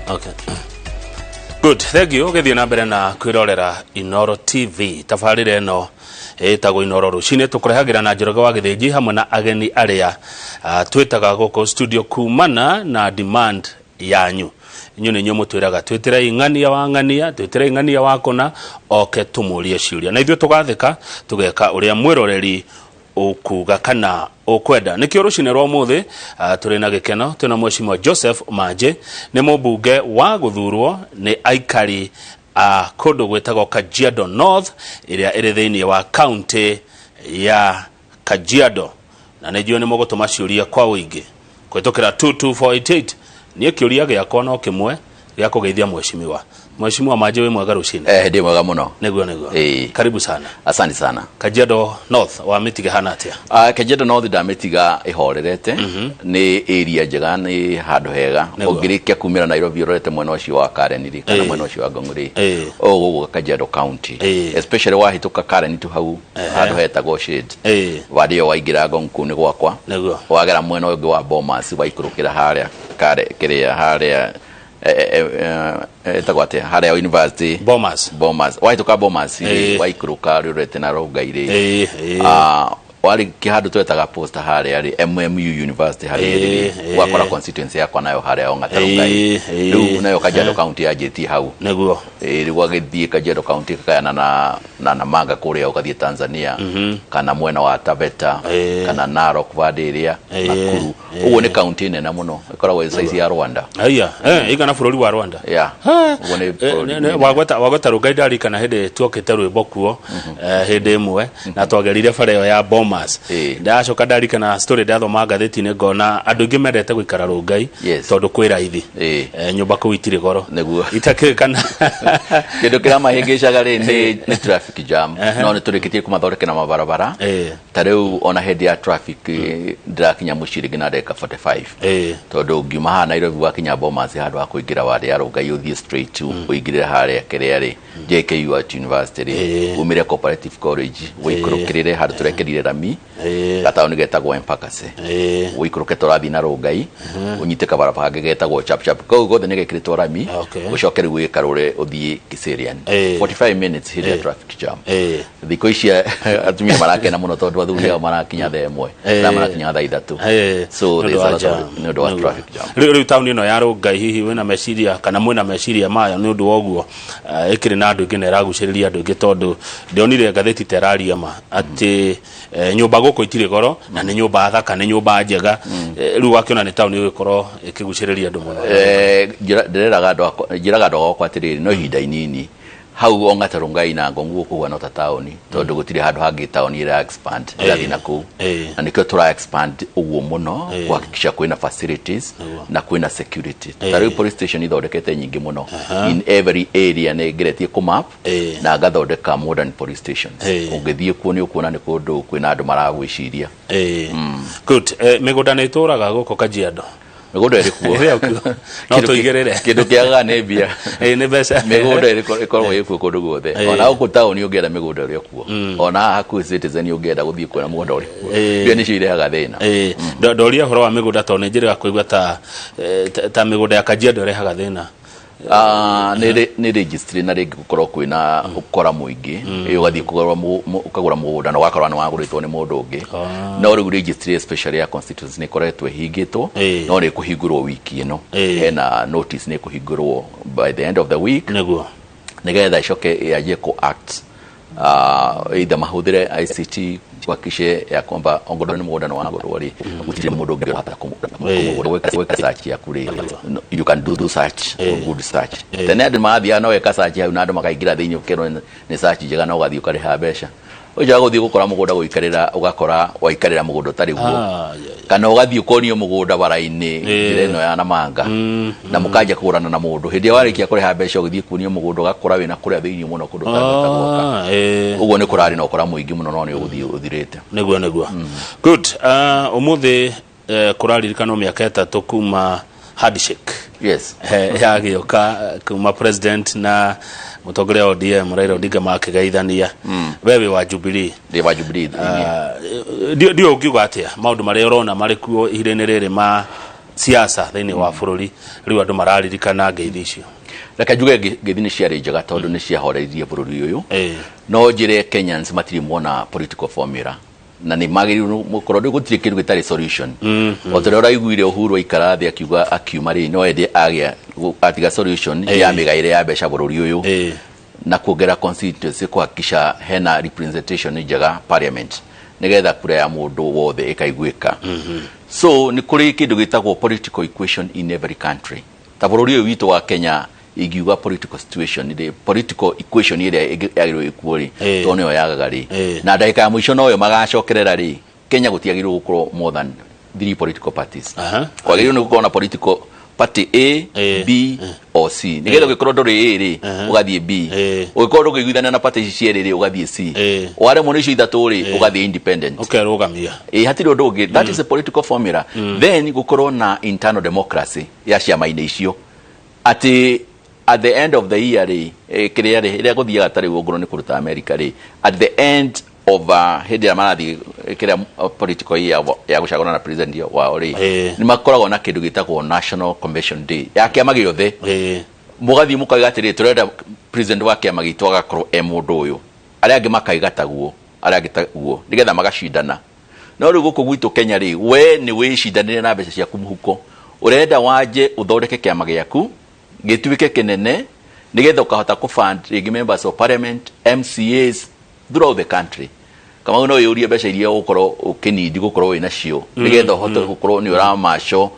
Okay. Good, thank you. Githie na mbere na kwirorera Inoro TV. Tabarire no etagwo Inoro rucine tukurehagira na Njoroge wa Githĩnji hamwe na ageni aria twitaga goko studio kumana na demand yanyu. Inyu ni nyomo twiraga twitira ing'ania wa ng'ania, twitira ing'ania wa kona oke tumurie ciuria. Na ithuĩ tugathika tugeka uria mwiroreri ukuga kana ukwenda. Nikio rucine rwa muthi turi na gikeno tuna mheshimiwa Joseph Manje ni mũmbunge wa guthurwo ni aikari kundu gwetagwo Kajiado North iria iri thiini wa county ya Kajiado. Na nijue ni mugutuma ciuria kwa uingi kwetokera 22488 ni kiuria giakwa no kimwe gya kugeithia mheshimiwa. Mheshimiwa Manje we mwega rucine. Ndi mwega muno. Niguo. Karibu sana. Asante sana. Kajiado North wa mitiga hana atia? Kajiado North da mitiga ihorerete. Ni area njega, ni handu hega. Ongirikia kumira Nairobi urorete mwena ucio wa Karen kana mwena ucio wa Ngong'ori. Oguo Kajiado County. Especially wahituka Karen tu hau handu hetagwo Shade. Wadio waigira Ngong'ku ni gwakwa. Wagera mwena ungi wa Bomas waikurukira haria kiria haria etagwate haria university Bomas waituka Bomas waikuruka rurete na Rongaire wali kihandu twetaga posta haria ari MMU University haria wakora constituency yakwa nayo haria ongata Rongaire riu nayo Kajiado County ya JT hau niguo riu agithie Kajiado County kana na manga kuria ukathie Tanzania kana mwena wa Taveta kana Narok Vaderia Nakuru uwo ni county nene muno ikoragwo size ya Rwanda igana bururi wa Rwanda wagota Rongaire ari kana hede twokete rwimbo kuo hede imwe na twagerire fareo ya Bomas ndacoka ndari kana story ndathoma ngatheti-ini ngona andu ingi mendete guikara Rongai tondu kwi raithi nyumba ku itire goro niguo itakirikana kindu kira mahingicaga ri ni traffic jam no ni turikitie kumathondekera mabarabara tariu ona head ya traffic ndirakinya muciringi na ndeka 45 tondu ngiuma ha Nairobi wakinya Bomas handu ha kuingira wari ya Rongai uthie straight to uingire haria kiria ri JKU at University umire Cooperative College wikurukirire handu turekerire rami gatao nigetagwo Empakase wikuruke torathi na Rongai unyite kabarabara gegetagwo chap ko gothe nigekiritwo rami ucokeri wikarure uthie Kiserian 45 minutes hit traffic jam thiko icia atumia marakena muno tondu athuri marakinya themwe na marakinya thaa 3 so there's a lot of traffic jam riu town ino ya Rongai hihi wena meciria kana mwena meciria mayo ni undu woguo ikiri na andu ingi neraguciriria andu ingi tondu ndionire ngatheti teraria ma ati nyumba goko itire goro na ni nyumba thaka ni nyumba njega riu wakiona ni town igikorwo ikiguciriria andu muno njiraga ndo goko atiriri no hinda inini hau ongata Rongai na Ngong'u kuwa no ta town tondu gutire handu hangi town ira expand irathi na ku na nikyo tura expand uguo muno kuhakikisha kwina facilities na kwina security tariu police station ithondekete nyingi muno in every area ne geretie kumap na gathondeka modern police stations ungithie kuo ni ukuona ni kundu kwina andu maragwiciria good migunda ni turaga goko Kajiado migunda iri kuo no tuigerere kindu kiaga ne bia ne besa migunda iri ikorwo ikuo kundu guothe ona uko town yongera migunda iri kuo ona haku citizen yongera guthie kuona mugunda uri kuo bia ni cirehaga thina ndoria horo wa migunda to ni njira kuigwa ta migunda ya Kajiado irehaga thina ni registry na rigi gukorwo kwina ukora muingi iyo gathie ukagura mugunda no gakorwa ni waguritwo ni mundu ungi no riu registry especially ya constituency ni koretwe hingitwo no ni kuhingurwo wiki ino hena notice ni kuhingurwo by the end of the week niguo nigetha icoke yaje ku act either mahuthire ICT wakishe ya kwamba ongodo ni mugunda wa ngorori gutire mundu ungi hata weka search ya kuri you can do search good search tene andu mathia no weka search hau na andu makaigira thiini ukero ni search njega no gathii ukariha besha uja guthii gukora mugunda guikarira ugakora waikarira mugunda tari guo kana ugathii ukonio mugunda bara-ini njireno ya namanga na mukaja kugurana na mundu hindi warikia kuriha besha uthii kunio mugunda ugakora wina kuria thiini muno kundu kagutagoka uguo ni kurari no kora muingi muno no ni uguthii uthirite niguo good umuthi kuraririkana miaka 3 kuma handshake ya gioka kuma president na mutongoria wa ODM Raila Odinga makigaithania wewe wa Jubilee ndio ukiuga atia maundu mari urona mari kuo ihirene riri ma siasa thini wa bururi riu andu mararirikana ngeithi icio reka njuge ngeithi ni ciarĩ njega tondu ni ciahoreirie bururi uyu no njire Kenyans matiri muona political formula na ni magiriru mukorwo ndi gutire kindu gitari solution otore uraiguire Uhuru ikara thi akiuma ri no ende agia atiga solution ya migaire ya besha bururi uyu na kuongera constituency kuhakikisha hena representation njega parliament nigetha kura ya mundu wothe ikaiguika so ni kuri kindu gitagwo political equation in every country ta bururi uyu witu wa Kenya igiuga political situation the political equation ile yagirwo ikuori tone yo yagagari na ndaika ya mwisho noyo magacokerera ri Kenya gutiagirwo gukorwo more than 3 political parties kwagirwo ni gukorwo na political party A B or C nigetha gikorwo ndori A ri ugathie B ugikorwo ngiguithana na party ciere ri ugathie C ware mo nicio ithatu ri ugathie independent ukerugamia hatiri undu ungi that is a political formula then gukorwo na internal democracy ya ciama-ini icio ati at the end of the year kiria ri guthiaga tari ugoro ni kuruta America ri at the end of hindi ya marathi kiria political year ya gucagona na president wa ri ni makoragwo na kindu gitagwo National Convention Day ya kiama giothe mugathi mukaiga atiri turenda president wa kiama gitu agakorwo mundu uyu aria angi makaiga taguo aria angi taguo nigetha magacindana no ri guku gwitu Kenya ri we ni wishindanire na mbeca ciaku muhuko urenda wanje uthondeke kiama giaku gituike kinene nigetha ukahota ku fund members of parliament MCAs throughout the country kama no yuria mbeca iria ukorwo ukinidi gukorwo wina cio nigetha uhote gukorwo ni uramacho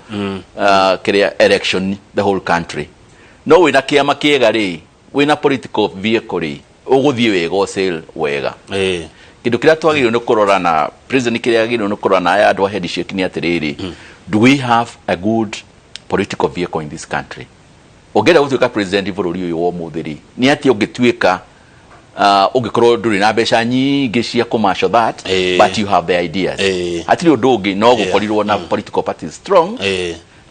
kiria election the whole country no wina kiama kiega ri wina political vehicle ri uguthie wega usel wega kindu kiria twagirwo ni kurora na president kiria agirwo ni kurora na aya andu a headshake ni atiriri do we have a good political vehicle in this country ogera gutuika president bururi uyu wo muthiri ni ati ungituika ungikorwo nduri na mbeca nyingi cia kumasho that but you have the ideas atiri undu ungi no gukorirwo na political parties strong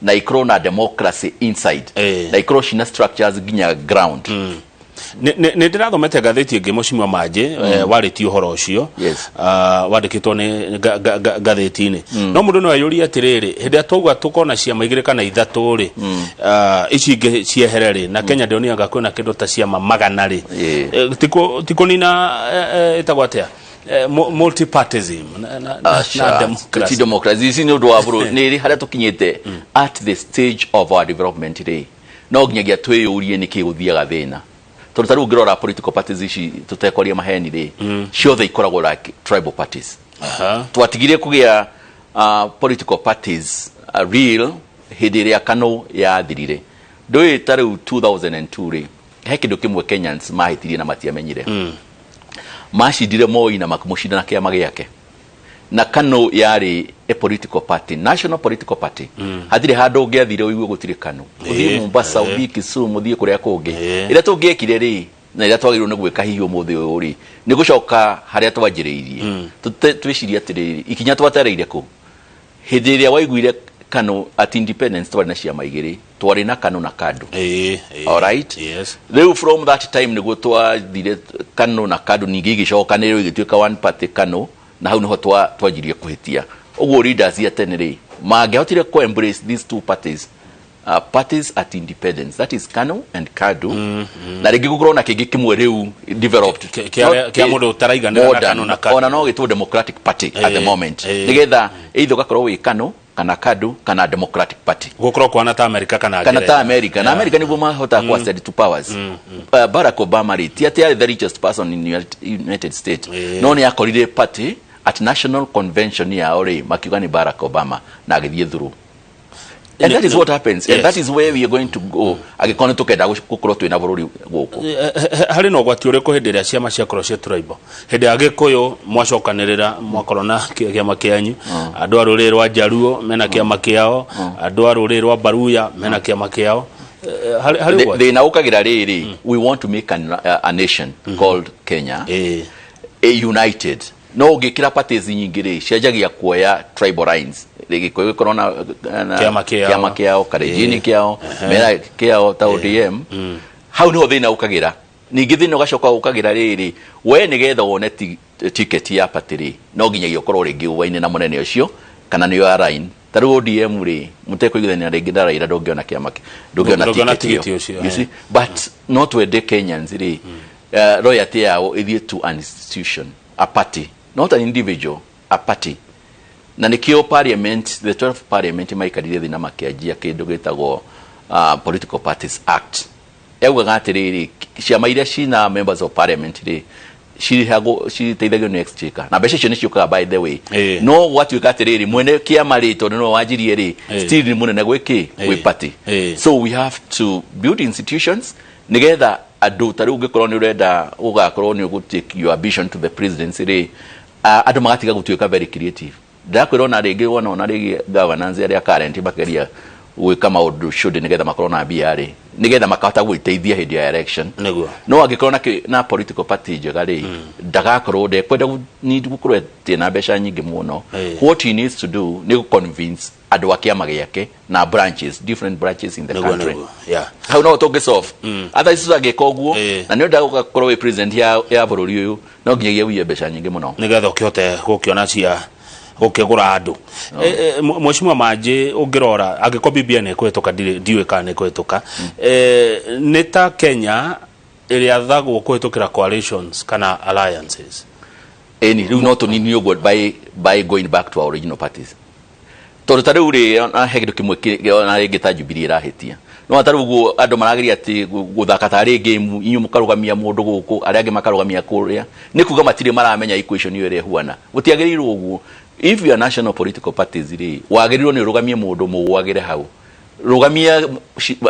na ikorwo na democracy inside na ikorwo cina structures ginya ground ne ndirathomete gatheti ingi Mucimwa Manje wariti uhoro ucio wandikitwo ni gatheti-ini no mundu no ayuri atiriri hindi atogwa tukona ciama igire kana ithatu ri ici ingi ciehereri na Kenya ndio nianga kwina kindu ta ciama magana ri tiko nina etagwatea multipartyism na democracy isi ni undu wa buru ni ri haria tukinyite at the stage of our development today no ginyagia twiyurie niki guthiaga thina tutaru ngirora political parties ici tutekoria maheni ri ciothe ikoragwo like tribal parties twatigirie kugia political parties real hindi ria kano ya thirire ndoi taru 2002 ri he kindu kimwe Kenyans mahitirie na matiamenyire mashindire Moi na makumushindana kiama giake na kano yari a political party national political party hathire handu ungiathire uigue gutire kano uthie Mombasa uthie Kisumu uthie kuria kungi ira tungiekire ri na ira twagirwo ni gwika hihi umuthi uyu ri ni gucoka haria twajiriirie twiciria atiri ikinya twatereire ku hindi ria waiguire kano at independence twari na ciama igiri twari na kano na kadu all right yes then from that time niguo twathire kano na kadu ningi gicokanire igituika one party kano na hau niho twajirie kuhitia uguo leaders ya tenere magehotire ko embrace these two parties parties at independence that is Kano and Kadu na rigi gukorwo na kingi kimwe riu developed kia mundu taraiganira na Kano na Kadu ona no gitwo Democratic Party at the moment nigetha either gakorwo wi Kano kana Kadu kana Democratic Party gukorwo kwana ta America kana ta America na America niguo mahota kwa said to powers Barack Obama ri tia the richest person in United States no ni akorire party at national convention ya ore makiuga ni Barack Obama na agithie through and that is what happens and that is where we are going to go agikone tukenda gukorwo twina bururi guku hari no gwati uri kuhindiria ciama cia korwo cia tribal hindi agikuyu mwacokanirira mwakorona kiama kianyu andu a ruriri rwa Jaruo mena kiama kiao andu a ruriri rwa Baruya mena kiama kiao hari they na ukagira riri we want to make a nation called Kenya united no gikira parties nyingi ri ciajagia kuoya tribal lines rigi korona kiama kiao karejini kiao mera kiao ta ODM how no thina ukagira ningi thina ugacoka ukagira riri we nigetha wone ticket ya party no ginyagia ukorwo ringi uwaine na munene ucio kana ni yo line taru ODM ri mutekuigithania ringi na Raila ndongiona kiama ndongiona tikiti you see but not where the Kenyans ri royalty yao ithie to an institution, a party, not an individual, a party. Na nikio parliament, the 12th parliament maikarire thina makiajia kindu gitagwo Political Parties Act. Eugaga atiriri ciama iria cina members of parliament ri citeithagio ni exchequer na mbeca icio niciukaga by the way no what you got riri mwene kiama rito no wajirie ri still ni munene gwiki gwi party so we have to build institutions nigetha andu tari ungikorwo ni urenda ugakorwo ni ugutake your ambition to the presidency ri andu magatiga gutuika very creative ndakwirwo na ringi wona ona ringi governance area current makeria gwika maundu should nigetha makorwo na biare nigetha makahota gwiteithia hindi ya election no angikorwo na political party njega ri ndagakorwo ndekwenda need gukorwo tina mbeca nyingi muno what he needs to do ni convince andu akiama giake na branches, different branches in the country how no to solve other is ageka oguo na ni ndagukorwo we president ya bururi uyu no nginya wiye mbeca nyingi muno nigetha ukihote gukiona cia gukigura andu Mheshimiwa Manje ungirora angiko BBI ne kwetoka ndiwe kana kwetoka neta Kenya iria thagwo kwetokira coalitions kana alliances any not only new god by going back to our original parties tondu tari uri na hegido kimwe na gita Jubilee rahitia no atari uguo andu marageria ati guthaka tari game inyu mukarugamia mundu guku aria angi makarugamia kuria ni kuga matire maramenya equation iyo ire huana gutiagirirwo uguo if you are national political parties ri wagirirwo ni rugamie mundu muwagire hau rugamia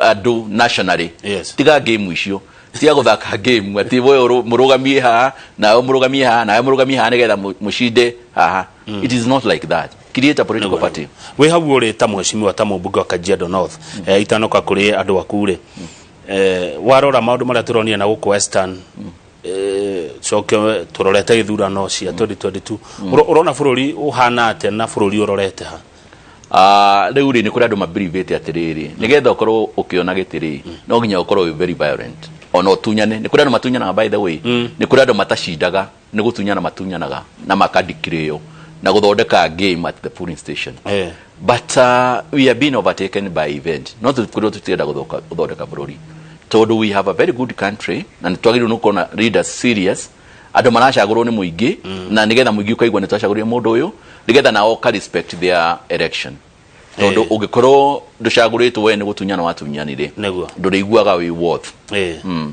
andu nationally tiga game icio tia guthaka game ati boyo murugamie ha na murugamie ha na murugamie ha nigetha mushinde haha it is not like that. Create a political party. We have uri ta Mheshimiwa ta Mubunge wa Kajiado North itanoka kuri andu akure warora maundu maria turonia na guku Western coke turorete ithurano cia 2022 urona bururi uhana ate na bururi urorete ha riu ri ni kuri andu mabrivate atiriri nigetha ukorwo ukiona gitiri no nginya ukorwo very violent ono tunyane ni kuri andu matunyana by the way ni kuri andu matashindaga ni gutunyana matunyanaga na makadikireo na guthondeka game at the polling station but we have been overtaken by event not to tutenda guthondeka bururi todo we have a very good country and twagirwo nukona leaders serious andu maracagurwo ni muingi na nigetha muingi ukaigwa ni twacagurire mundu uyu nigetha na oka respect their election todo ugikorwo nducaguritwo we ni gutunyana watunyanire nduriguaga we worth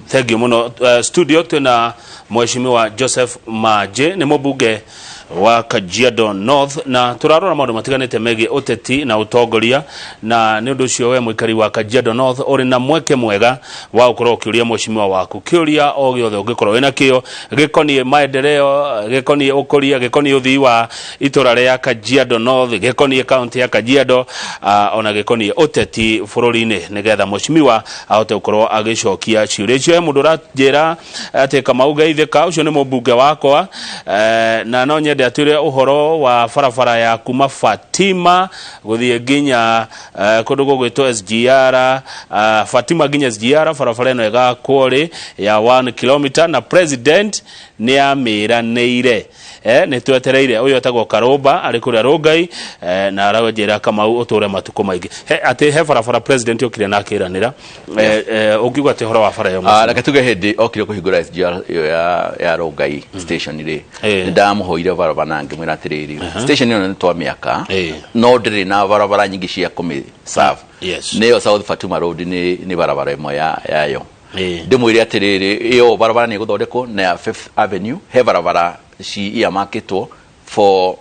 thank you muno studio tuna Mheshimiwa Joseph Manje ni mubunge wa Kajiado North na turarora maundu matiganite megi ũteti na utongoria na ni undu ucio we muikari wa Kajiado North uri na mweke mwega wa ukorwo ukiuria Mheshimiwa waku kiuria o giothe ungikorwo wina kio gikonie maendeleo gikonie ukuria gikonie uthii wa itura ria Kajiado North gikonie county ya Kajiado ona gikonie ũteti bururi-ini nigetha Mheshimiwa ahote ukorwo agicokia ciuria icio mundu ranjira ati Kamau Geithika ucio ni mubunge wakwa na no nyende atire uhoro wa farafara ya kuma Fatima guthie ginya kundu gugwitwo SGR Fatima ginya SGR farafara eno ega kwori ya 1 km na president ni amiranire ni twetereire uyo atagwo Karoba ari kuria Rongai na aragwejera Kamau uture matuko maingi ati he farafara president okire na akiranira ungigwa ati horo wa fara yo reke tuge hindi okire kuhingura SGR ya Rongai station ri ndamuhoire barabara nangi mwira atiriri station ino ni twa miaka no ndiri na barabara nyingi cia kumi serve niyo South Fatuma Road ni barabara imwe yayo ndimwire atiriri iyo barabara ni guthondekwo na 5th Avenue he barabara ci ya marketwo for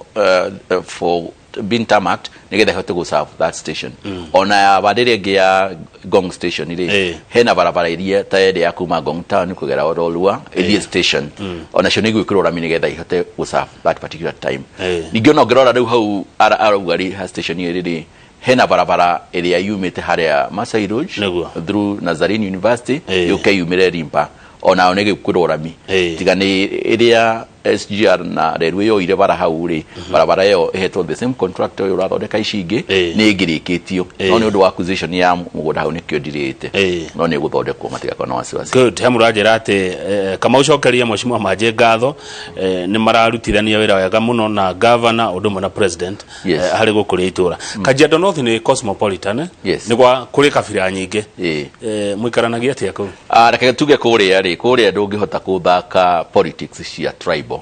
being tarmacked nigetha hote go serve that station ona badire gia Gong station ile hena barabara iria taede ya kuma Gong town kugera Orolua ile station ona cio nigwikirwo rami nigetha ihote go serve that particular time ningiona ngirora riu hau arugari ha station ile hena barabara iria yumite haria Masai Road through Nazarene University UK yumire Rimpa ona onege kwirwo rami tiga ni iria SGR na railway yo ire bara hau ri barabara yo ehetwo the same contractor yo rathondeka icingi ni ngirikitio no ni undu wa acquisition ya mugunda hau nikio ndirite no ni guthondekwo matigakwa na wasiwasi. Good. Hamurajira ati kama ucokeria Mheshimiwa Manje ngatho ni mararutithania wira wega muno na governor undu na president hari gukuria itura. Kajiado North ni cosmopolitan ni gwa kuri kabira nyingi muikaranagia atia ku reke tuge kuria ri kuria ndungihota kuthaka politics cia tribal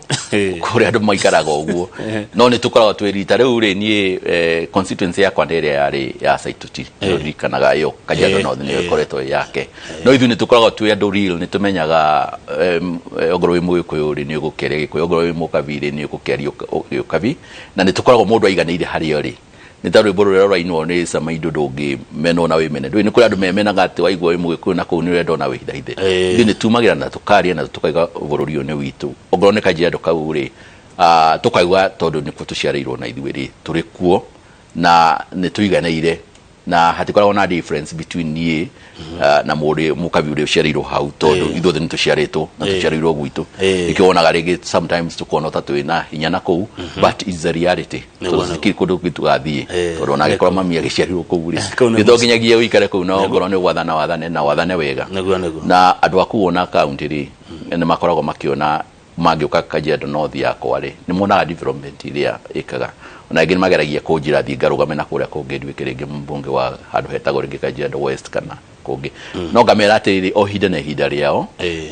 kuria andu maikaraga uguo no ni tukoragwo twirita riu ri ni constituency yakwa ndere yari ya Saituti ndirikanaga yo Kajiado North ni ikoretwo yake no ithu ni tukoragwo twi andu real ni tumenyaga ogoro wi Mugikuyu ri ni ugukeria Gikuyu ogoro wi Mukabiri ni ugukeria Ukabi na ni tukoragwo mundu aiganire hari ori ni taru bororo ra ino ni sama indo ndungi meno na wimene ndui ni kuri andu memenaga ati waigwa wi Mugikuyu na kuu ni wendo na wihitha ithe ni tumagira na tukaria na tukaiga borori one witu ogoro ni Kajiado kau ri tukaigwa tondu ni kutuciarirwo na ithuĩ ri turi kuo na ni tuiganeire na hatikoragwo na difference between nie na muri Mukabi uri uciarirwo hau tondu ithuĩ ni tuciaritwo na tuciarirwo gwitu ikionaga rigi sometimes tukona ta twina hinya na kuu but is the reality tukiri kundu gitu gathie tondu na gikorwo mami agiciarirwo kuu ri githoginyagia uikare kuu na ngoro ni wathane wega na andu aku ona county ri ni makoragwo makiona magiuka Kajiado North yakwa ri ni muonaga development iria ikaga ona ingĩ mageragia kunjira thi ngarugame na kuria kungi ndwike ringi mbunge wa handu hetagwo ringi Kajiado West kana kungi no ngamera atiri o hida na hida riao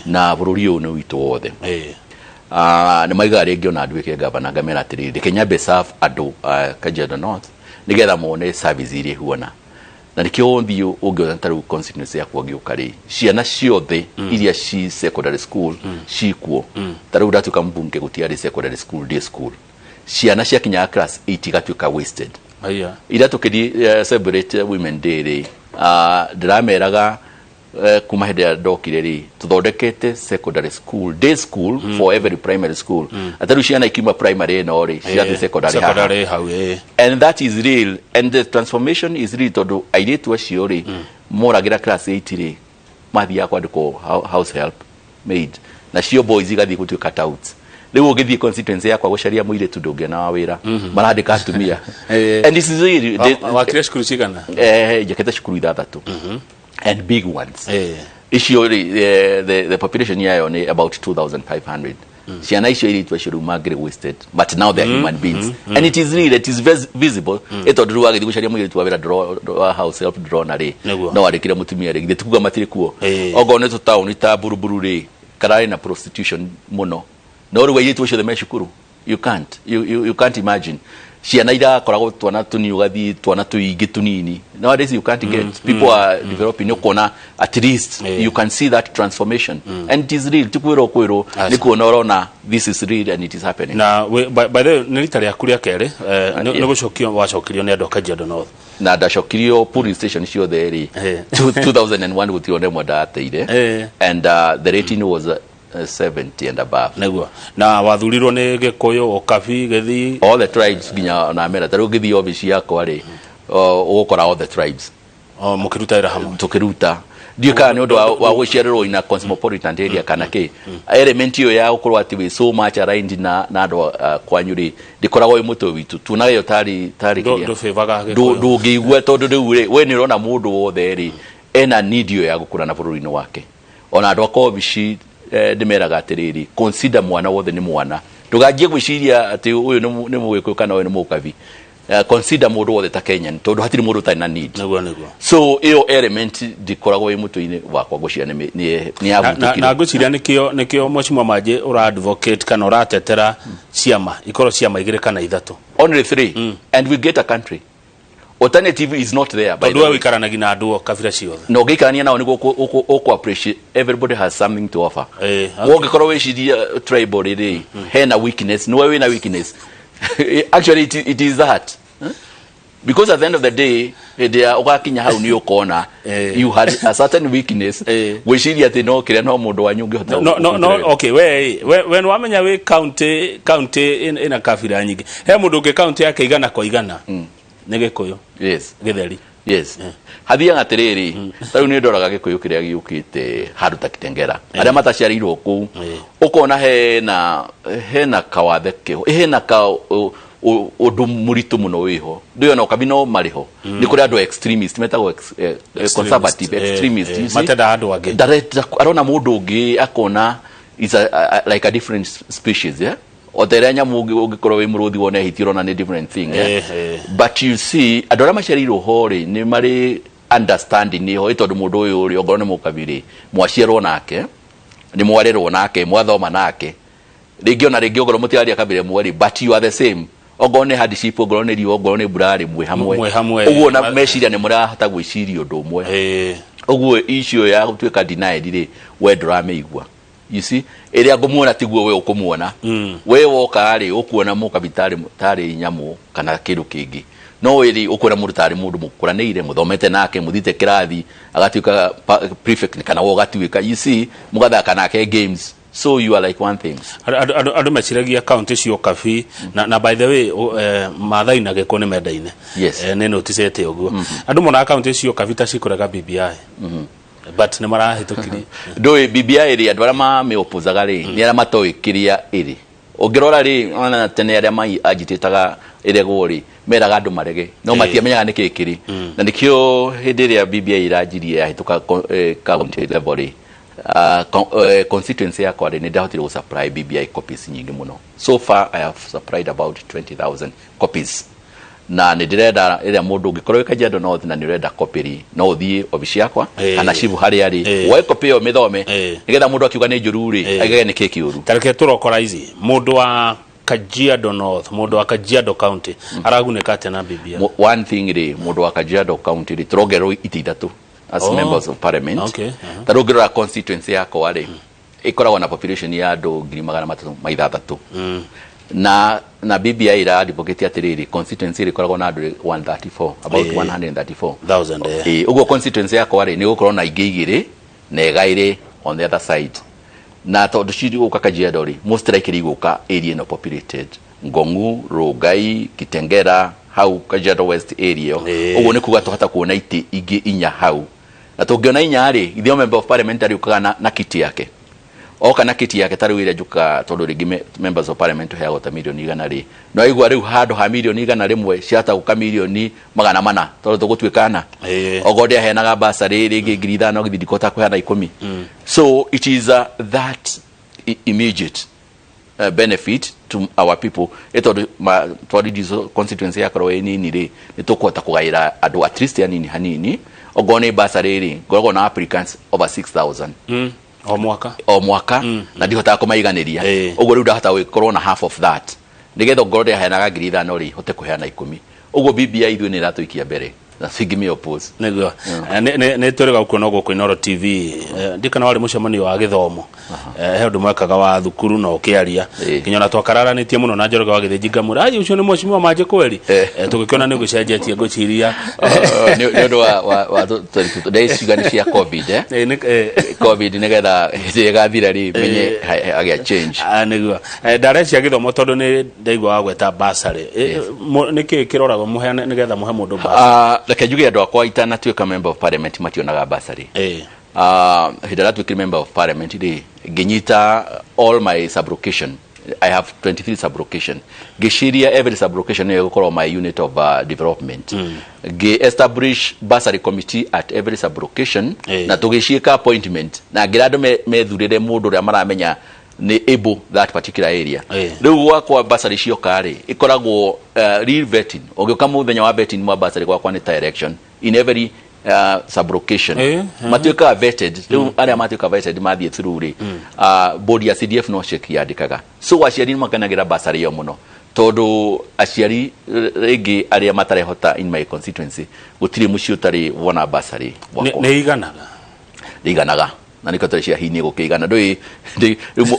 na bururi uyu ni witu wothe ni maiga ringi ona ndwike governor ngamera atiri Kenyambe serve andu Kajiado North nigetha mone service iria huona na nikio nthio ungiona taru constituency yakwa giuka ri ciana ciothe iria ci secondary school cikuo taru ndatuka mbunge gutiari secondary school day school ciana cia kinya class 8 gatuka wasted ira tukidi celebrate women day ri ndirameraga kuma hede ya ndokire ri tuthondekete secondary school day school for every primary school ataru ciana ikima primary no ri cia secondary how and that is real and the transformation is real to airitu acio ri moragira class 8 ri mathi yakwa ndiko house help maid na cio boys igathi gutuika out riu ugithie constituency yakwa gucaria muire tu ndunge na wira marandika atumia and this is really wakire shukuru cigana jaketa shukuru ithathatu and big ones issue the population yayo ni about 2500 ciana icio iritwa ciru magre wasted but now they are human beings and it is real, it is visible etondu wagithi gucaria muire tu wira draw house help draw na ri no arikira mutumia ri tukuga matiri kuo ogo ne to town ta buruburu ri karari na prostitution muno no ri wairitu cio the meshukuru you can't imagine ciana ira koragwo twana tuni ugathi twana tuingi tunini nowadays you can't get people are developing ukona at least you can see that transformation and it is real tukwiro ni kuona urona this is real and it is happening na by the nilitari akuria kere ni gucokio wacokirio ni andu Kajiado North na ndacokirio police station cio theri 2001 gutione mwada ateire and the rating was 70 and above negwa na wathurirwo ni Gikuyu Ukabi Githi all the tribes ginya na mera taru githi office yakwa ri ugukora all the tribes mukiruta ira hamwe tukiruta ndio kana ni undu wa guciarirwo ina cosmopolitan area kana ki element yo ya ukorwo ati we so much aligned na andu kwanyuri ndikoragwo i muto witu tunayo tari do ngigwe tondu riu ri we ni rona mundu wothe ri ena need yo ya gukura na bururi-ini wake ona andu akobici ndimeraga atiriri consider mwana wothe ni mwana tuganjie gwiciria ati uyu ni Mugikuyu kana uyu ni Mukabi consider mundu wothe ta Kenyan tondu hatiri mundu ta na need so iyo element dikoragwo i mutu-ini wakwa gucia ni abutukire na guciria nikio Mheshimiwa Manje ura advocate kana uratetera ciama ikoro ciama igire kana ithatu only 3 and we get a country alternative is not there by the way wikaranagia na andu kabira ciothe no gikarania nao niguo ko appreciate everybody has something to offer wogikorwo wiciria tribal ri hena weakness no we na weakness actually it is that because at the end of the day they ugakinya hau ni ukona you had a certain weakness wiciria ati no kiria no mundu wanyu ngihota no okay when wamenya we county ina kabira nyingi he mundu unge county yake igana kwa igana ni Gikuyu yes Githeri Yes. Hathia ngatiriri. Tau ni ndoraga gikuyu kiria giukite handu ta Kitengera. Aria mataciarirwo ku. Ukona hena kawathe kiho. Hena ka undu muritu muno wiho. Ndio na ukabino mariho. Ni kuri andu extremist metagwo conservative extremist. Matenda andu age. Arona mundu ungi akona is like a different species, yeah? Otere nyamu ungikorwo wi muruthi wone hitiro na ni different thing, yeah? But you see adora maciarirwo hori ni mari understanding ni ho itondu mundu uyu uri ongorwo ni mukabiri mwaciarwo nake ni mwarerwo nake mwathoma nake ringi ona ringi ongorwo mutiaria kabire mweri, but you are the same ongorwo ni hardship ongorwo ni riwo ongorwo ni burari mwe hamwe uguo na meciria ni murahota gwiciria undu umwe uguo issue ya gutwika denied ri we ndurameigua. You see, ere agumuona tiguo we ukumuona. We woka ari ukuona mukabitari tari nyamu kana kindu kingi. No eri ukuona mundu tari mundu mukuranire muthomete nake muthite kirathi agatuika prefect kana wo gatuika. You see, mugathaka nake games. So you are like one thing. Adu mechiragia account cio kafi na by the way mathai na gekone medaine. Yes. Ne notice ete oguo. Adu mona account cio kafi ta cikuraga BBI. But ne marahitũkiri ndoi BBI ri andũ arĩa me opposaga ri ni arĩa matoĩ kĩrĩa ĩrĩ. Ũngĩrora ri ona tene arĩa mai agitĩtaga ĩregwo ri meraga andũ marege no matiamenyaga nĩ kĩrĩ na nĩkĩo hĩndĩ ĩrĩa BBI ĩranjirie yahĩtũka county level ri constituency yakwa ri nĩ ndahotire gũsupply BBI copies nyingĩ mũno. So far I have supplied about 20,000 copies. Na ndirenda ĩrĩa mũndũ ũngĩkorwo Kajiado North na nĩrenda copy no ũthie obici yakwa kana cibu harĩa ari woe copy yo mĩthome nĩgetha mũndũ akiuga nĩ njũru ri agege nĩ kĩki ũru. Tareke tũrokora ici mũndũ wa Kajiado North mũndũ wa Kajiado County aragunĩka atĩa na BBI. One thing ri mũndũ wa Kajiado County ri tũrongerwo iti ithatũ as members of parliament. Tarũngĩrora constituency yakwa ri ikoragwo na population ya andũ 3,300 na BBI ira advocate atiriri constituency ikoragwo na andũ 134 about 134,000 uguo constituency yakwa ri ni gukorwo na ingĩ igĩrĩ na ĩgaĩrĩ on the other side na tondu ciri guka Kajiado ri most likely guka area no populated Ngongu, Rongai, Kitengera hau Kajiado West area uguo ni kuga tuhata kuona iti ingĩ inya hau na tũngiona inya ri ithio member of parliament ari ukaga na kiti yake oka na kiti yake taru ire juka tondu ringi members of parliament heagwo ta milioni 100 ri no igwa riu handu ha milioni 100 rimwe ciata guka milioni 400 tondu tugutwikana ogode ahenaga basari ringi 5,000 githikota kuhana 10 so it is that immediate benefit to our people tondu tondu constituency yakoro nini ri nitukwota kugaira andu at least yanini hanini ogone basari ri gorgo na applicants over 6,000 o mwaka na ndihota kumaiganiria uguo riu ndahota gwikorwo na half of that nigetha ngorode aheanaga 5,000 ri hote kuheana 10 uguo BBI ithuĩ nĩ iratuikia mbere na singimi oppose nego ne tũrega kuona gũkũ Inooro TV ndikana wari mũcemanio wa gĩthomo he ũndũ mwekaga wa thukuru na ũkĩaria kinyona twakararanĩtie mũno na Njoroge wa Gĩthĩnji ngamũra ai ũcio nĩ mheshimiwa Manje kweli tũgĩkiona nĩ gũcenjetie ngũciria nĩ ũndũ wa days igani cia covid covid nigetha ĩgathira ri menye agĩa change nĩguo ndare cia gĩthomo tondũ nĩ ndaigua wa gweta basarĩ nĩkĩ kĩroragwo mũheane nĩgetha mũhe mũndũ basarĩ reke njuge andũ akwa itanatuĩka member of parliament mationaga basarĩ hĩndĩ ĩrĩa tuĩkire member of parliament ri nginyita all my sublocation I have 23 sublocation gĩciria every sublocation nĩ gũkorwo my unit of development establish bursary committee at every sublocation na tũgĩciĩka appointment na ngira andũ methurĩre mũndũ ũrĩa maramenya ni able that particular area riu gwakwa bursary cioka ri ikoragwo real vetting ũgĩũka mũthenya wa vetting wa bursary gwakwa ni election in every sublocation matuĩka vetted riu arĩa matuĩka vetted mathiĩ through ri board ya CDF no check yandĩkaga so aciari makenagĩra bursary yo mũno tondu aciari ringi arĩa matarehota in my constituency gũtirĩ mũciĩ ũtarĩ wona bursary gwakwa nĩ iganaga na niko tũrĩ cia hinya gũkĩigana ndũĩ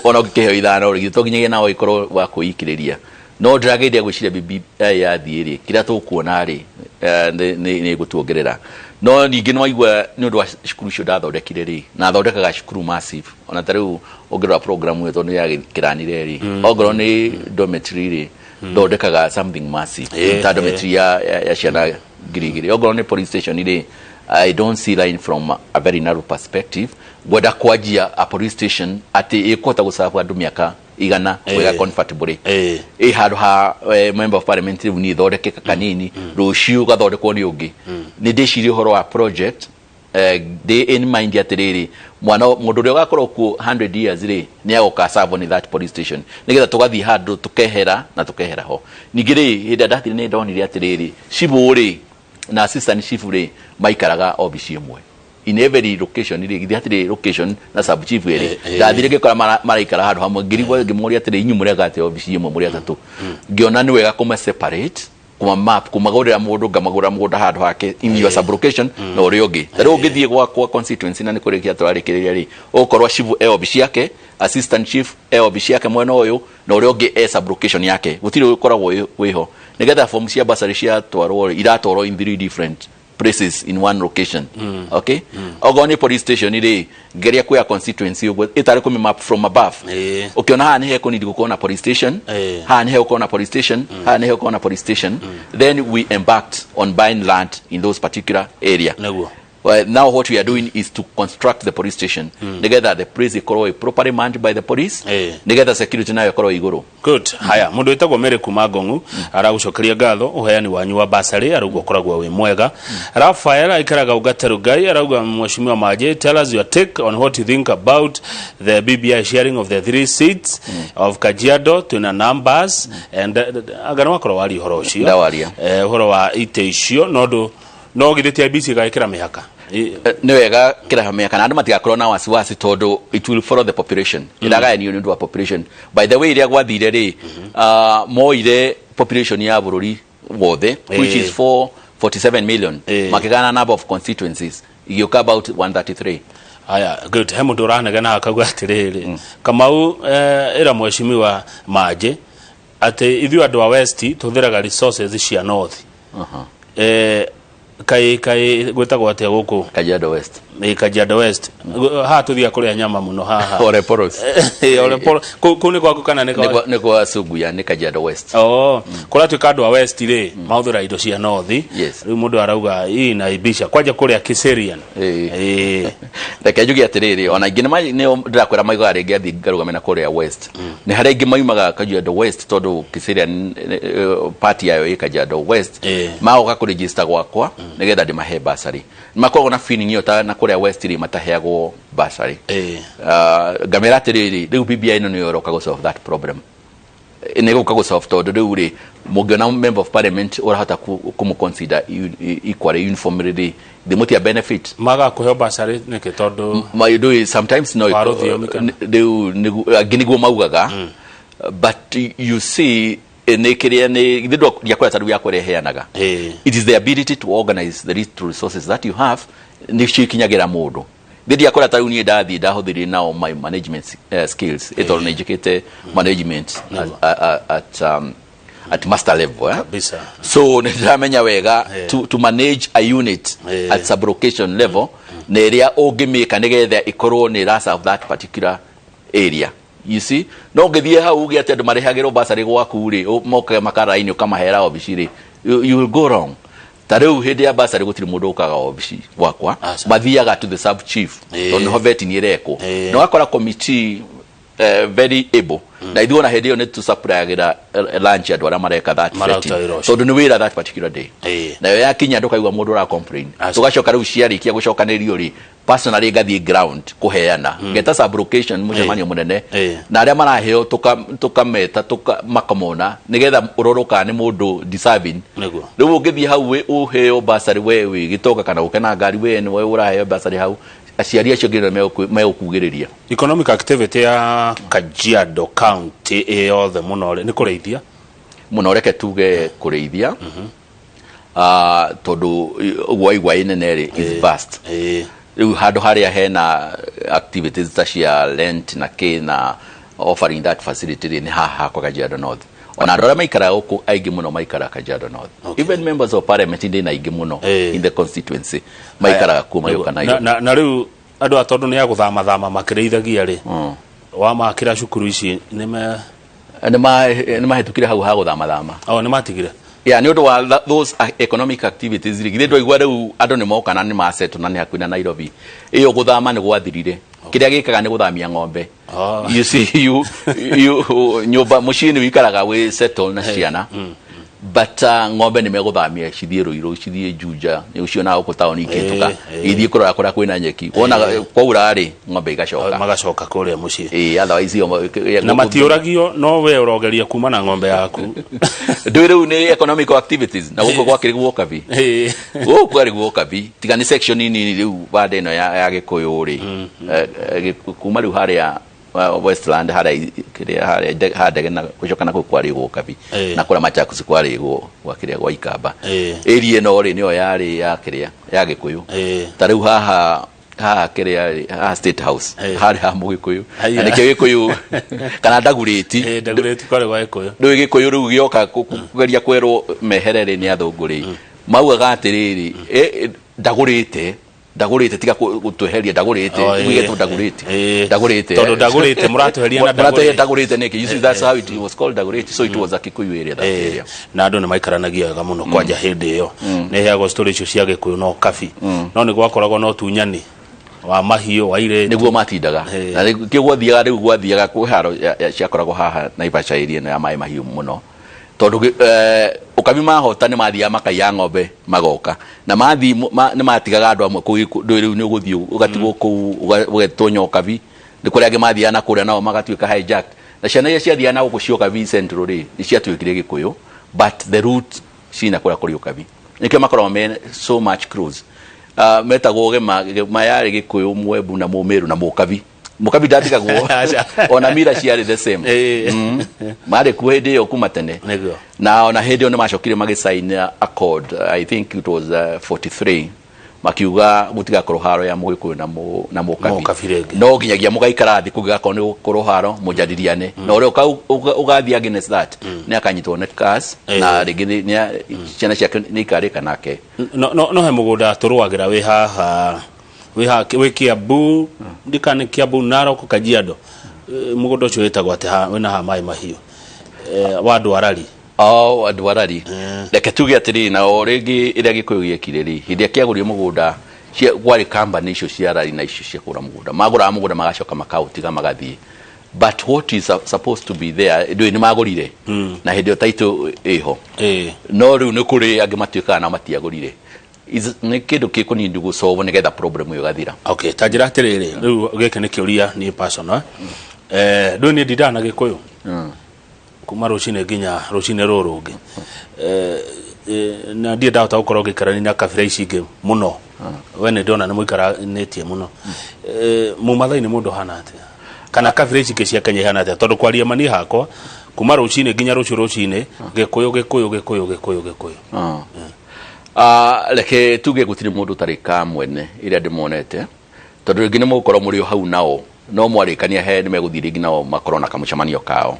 ona ũngĩkĩheo ithano rĩ to nginyagia nao ikorwo wa kwĩikĩrĩria no ndĩrageithia gwĩciria BBI yathiĩ rĩ kĩrĩa tũkuona rĩ nĩ gũtuongerera no ningĩ no aigua nĩ ũndũ wa cukuru icio ndathondekire rĩ na thondekaga cukuru massive ona ta rĩu ũngĩrora program ĩyo tondũ ya kĩranire rĩ ongorwo nĩ dormitory rĩ thondekaga something massive ta dormitory ya ciana ngirigiri ogoro ni police station ile I don't see line from a very narrow perspective gwenda kwajia a police station ati ikota gusafu andu miaka igana wega comfortably handu ha member of parliament ni thondeke kanini ruciu gathondekwo ni ungi ni ndiciri horo wa project they in mind atiriri mwana mundu ria gakorwo ku 100 years ri ni agoka serve on that police station nigetha tugathi handu tukehera na tukehera ho ningiri hinda ndathire ni ndonire atiriri ciburi na assistant chief ri maikaraga obici imwe in every location ri githatire location na sub chief ri ndathire ngikora maraikara handu hamwe ngirigwo ngimuri atire inyu muri agate obici imwe muri atatu ngiona ni wega kuma separate kuma map kumagurira mundu ngamagura mundu handu hake in your sub location no ri ungi tari ungithie kwa constituency na ni kurikia twarikiriria ri ukorwa chief obici yake assistant chief obici yake mwena uyu no ri ungi sub location yake gutire ukoragwo wiho nigetha form cia basari cia twarwo iratoro in 3 different places in one location okay ogoni police station ile geria kwa constituency ugo itari kumi map from above ukiona ha ni he kunidi kuona police station ha ni he kuona police station ha ni he kuona police station then we embarked on buying land in those particular area. Well, now what we are doing is to construct the police station. Together the police is properly manned by the police. Together security nayo koro iguru. Good. Haya, mundu witagwo Mary Kumagongu aragucokeria ngatho uheani wanyu wa basari arauga koragwo we mwega. Rafael aikaraga ugaterugai arauga Mheshimiwa Manje, tell us your take on what you think about the BBI sharing of the 3 seats of Kajiado to the numbers and agana wakoro wali horo ucio. Dawaria. Horo wa ite icio no githiti IBC gaikira mihaka ni wega kira mihaka na andu matigakorwo na wasiwasi tondu it will follow the population ilaga ni undu wa population by the way iria gwathire ri moire population ya bururi wothe which is 47 million makigana number of constituencies igioka about 133. Aya good he mundu uranegana akagwa atiriri Kamau ira Mheshimiwa Manje ati ithu andu wa west tuthiraga resources cia north kai gwetagwo atia guku Kajiado West Kajiado West ha tuthia kuria nyama muno haha ore poros kuni kwa kana ne kwa suguya ne Kajiado West kula tukadwa west ri mauthura indo cia north riu mundu arauga ii na ibisha kwaje kuria Kiserian ndeke jugi atiriri ona ingine ne ndirakwira maigo ringi athi ngarugame na kuria west ni hari ingi maimaga Kajiado West tondu Kiserian party yayo i Kajiado West maoka ku register gwakwa nigetha ndimahe basari makoragwo na feeling yo ta na kuria west ri mataheagwo basari gamera atiriri riu BBI no yoroka go solve that problem nego go solve tondu riu ri mugiona member of parliament urahota kumuconsider equally uniformly the multi benefit maga kuhe basari neke tondu my do sometimes no ginigwo maugaga but you see nekiria ni githidwa yakora tadu yakore heanaga it is the ability to organize the resources that you have ni chikinyagira mundu thidi yakora tadu ni ndathi ndahuthiri now my management skills it all educated management at master level so ndamenya wega to manage a unit at sub-location level neria ongimika nigetha ikorwo ni rasa of that particular area. You see no ngithie hau ugi ati andu marihagirwo basari gwaku ri moke makaraini ukamahera obici ri you will go wrong tareu hindi ya basari gutiri mundu ukaga obici gwakwa mathiaga to the sub chief on hoveti ni reko no akora committee very able na ithuona hindi yo ne to supply lunch andu ara mareka that setting so do wira that particular day na yo yakinya ndukaigwa mundu ra complain tugacoka riu ciarikia gucokanirio ri personally gathi ground kuheana ngeta sub-location mucemanio munene na aria maraheo tukameta makamona nigetha uroroka ni mundu deserving riu ungithie hau we uheo basari we gitoka kana ukena ngari we ni we uraheo basari hau aciari acio ngire megukugiriria economic activity ya Kajiado County all the munore ni kureithia munoreke tuge kureithia tondu gwaigwa inene is vast riu handu haria hena activities ta cia rent na na offering that facility ni haha kwa Kajiado North ona ndora maikara uku aigi muno maikara Kajiado North even members of parliament ndi na aigi muno in the constituency maikara kuma yoka na riu andu atondu ni aguthama makireithagia ri wa makira cukuru ici ni mahetukire hau ha guthama ni matigire Yeah, ni wa those economic activities rigire ndo igwa riu andu ni moka na ni maseto na ni hakuina Nairobi iyo guthama ni gwathirire kiria gikaga ni guthamia ng'ombe. You see you nyoba mushini wikaraga we settle na ciana but ng'ombe ni meguthamia cithie Ruiru cithie Juja ni ucio na uko taoni ikituka ithie kurora kura kwina nyeki wona kwa urari ng'ombe igacoka magacoka kuria mucii otherwise na matiuragio no we urogeria kuma na ng'ombe yaku ndwiru ni economic activities na guko gwakiri guokabi guko gwari guokabi tiga ni section nini riu bade ino ya Gikuyu ri kuma riu haria Westland hada na kucoka na kwari guokabi na kura Machakos kwari gwa kiria gwa Ikamba area no ri niyo yari ya kiria ya Gikuyu ta riu haha kiria State House hari ha Mugikuyu na Gikuyu kana Dagureti kwari gwa Gikuyu ndu Gikuyu riu gioka kugeria kwerwo meherere ni athunguri mau agatiriri Dagurete tiga gutuheria Dagurete wigetu Dagurete todo Dagurete muratuheria na Dagurete neki you see that's how it was called Dagurete so it was a Kikuyu area that area na andu ni maikaranagia ga muno kwanja hindi iyo ni heagwo story icio cia Gikuyu no kabi no ni gwakoragwo no tunyani wa mahio wa ire niguo matindaga na kigwo thiaga riu gwathiaga kwiharo ciakoragwo haha Naivasha area ya mai mahio muno tondu ukabi mahota ni mathia makaiya ng'ombe magoka na mathi ni matigaga andu amwe riu ni uguthio ugatigwo ku ugetonyo kabi ni kuria ange mathia na kuria nao magatuika hijack na ciana iria ciathia na gucio kabi central ri ni ciatuikire Gikuyu but the route cina kuria kuri ukabi nikio makoro men so much cruise metagwo mayari Gikuyu Mwebu na Mumiru na Mukabi ndatigagwo ona mira ciari the same mari kuhede yo kumatene na ona hede ona macokire magisign accord I think it was 43 makiuga gutiga koroharo ya Mugikuyu na Mukabi no ginyagia mugaikara thi kugiga ko ni koroharo mujadiriane no ore ugathia against that ni akanyitwo net cars na rigini ni ciana cia ni karika nake no he mugunda turwagira we haha we Kiambu ndikane Kiambu Narok Kajiado mugunda ucio wetagwo ate ha wena ha mai mahio wa Dwarari Dwarari reke tuge atiri na origi iria Gikuyu giekire ri hindi akiagurio mugunda gwari company icio cia rari na icio cia kura mugunda magura mugunda magacoka makautiga magathie but what is supposed to be there ndio ni magurire na hindi title iho no riu ni kuri ange matuika na matiagurire ni kindu kikuni ndugu solve ni getha problem yo gathira okay tajira atiriri riu geke ni kiuria ni personal ndu ni ndidana Gikuyu kuma rucine ginya rucine rurungi na ndie ndahota gukorwo gikarani na kabira ici ingi muno we ni ndona ni muikaranetie muno mumathai ni mundu hana atia kana kabira ici ingi cia Kenya hana atia tondu kwaria mani hakwa kuma rucine ginya rucine Gikuyu leke tuge gutiri mundu tarika mwene iria ndimonete tondu ngine mukoro muri hau nao no mwarikania he ni meguthiri nginao makorona kamucamanio kao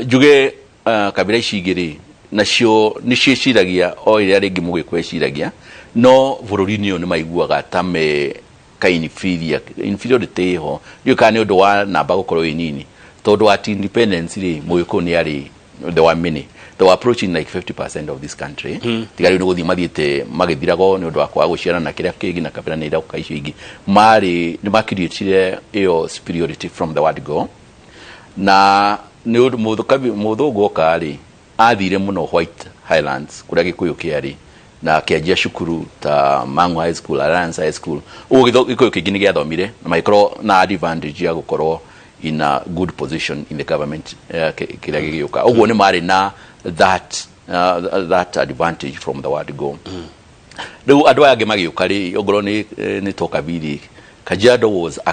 juge kabira icigiri nacio ni ciiragia o iria ringi mugikweciragia no bururi-ini ni maiguaga tame ka inferiority ho dio kana undu wa namba gukorwo inini tondu at independence ri Mugikuyu ni ari the one mini they were approaching like 50% of this country tigari no guthi mathiete magithirago ni undu wa kwa guciara na kiria kingi na kabira ni irauka icio ingi mari ni makirietire iyo superiority from the word go na ni undu muthugu okari athire muno White Highlands kuria Gikuyu kiari na kianjia cukuru ta Mangu High School, Alliance High School Gikuyu kingi ni giathomire na maikoro na advantage ya gukorwo in a good position in the government kiria gigiuka uguo ni mari na that advantage from the word go riu andu aya magiuka ri ogoro ni toka biri Kajiado was a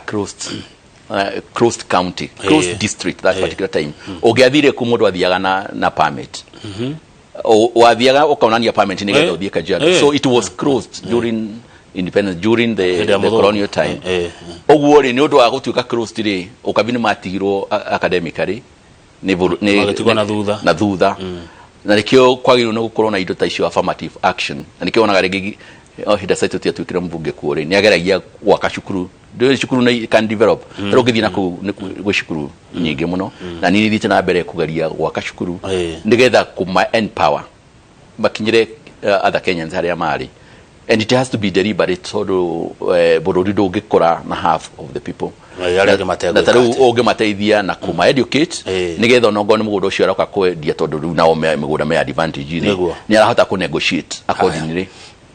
closed county closed district that particular time ogiathire ku mundu athiaga na permit wathiaga ukaonania permit ni getho thie Kajiado so it was closed during independence during the colonial time oguo ri ni undu wa gutuika closed ri ukabini matigirwo academically ni na thutha na nikio kwagirwo no gukorwo na indo ta icio affirmative action na nikio onaga ringi hida site tia twikira mbunge kuore ni ageragia gwaka cukuru ndio cukuru na can develop pero githina ku cukuru nyingi muno na nini thite na mbere kugeria gwaka cukuru nigetha kuma empower bakinyire other Kenyans haria mari, and it has to be deliberate tondu bururi ndungikora na half of the people na taru ungimateithia na kuma educate nigetha nongo ni mugundo ucio aroka kwendia tondu riu nao migunda me advantage ni arahota ku negotiate accordingly.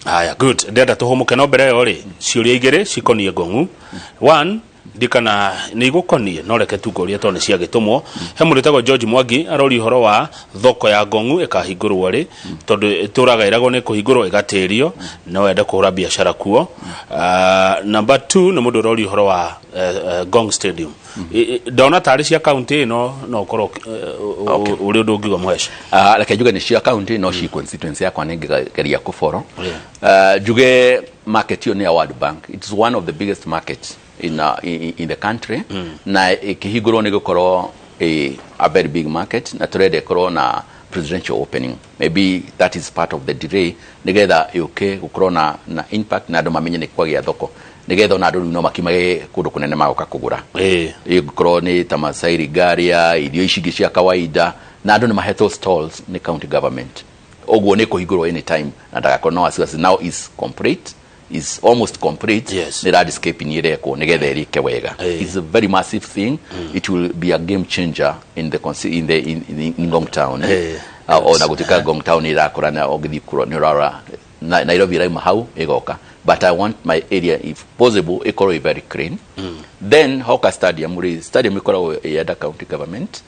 Haya, good. Ndenda tuhumuke no mbere yo ri ciuria igire cikonie Ngong'u. One, ndikana ni gukonie no reke tugoria tone cia gitumwo he muritagwo George Mwangi arori horo wa thoko ya Ngong'u ikahingurwo ri tondu turagairagwo ni kuhingurwo igatirio no ende kuhura biashara kuo. Number 2 ni mundu rori horo wa Ngong Stadium. Ndona tari cia county no korwo uri undu ngigo mwesha reke juga ni cia county no ci constituency yakwa ni ngeria kuforo. Juge market yo ni World Bank, it's one of the biggest markets in the country, na ikihiguro ni gukorwo a very big market na turede korwo na presidential opening. Maybe that is part of the delay nigetha yuke gukorwo na impact na andu mamenye ni kwagia thoko nigetha na andu no makimage kundu kunene magoka kugura gukorwo ni tamasairi garia irio icingi cia kawaida na andu ni mahetwo stalls ni county government ogwo ni kuhigurwo anytime na ndagako no asasi now is complete, is almost complete. Yes. The landscape in Ireko nigetha erike wega. It's a very massive thing. It will be a game changer in Ngong Town. Ona gutika Ngong Town irakora na ogithi kuro ni rara Nairobi rai mahau egoka. But I want my area, if possible, equally very clean. Then Hawker Stadium equal yada county government.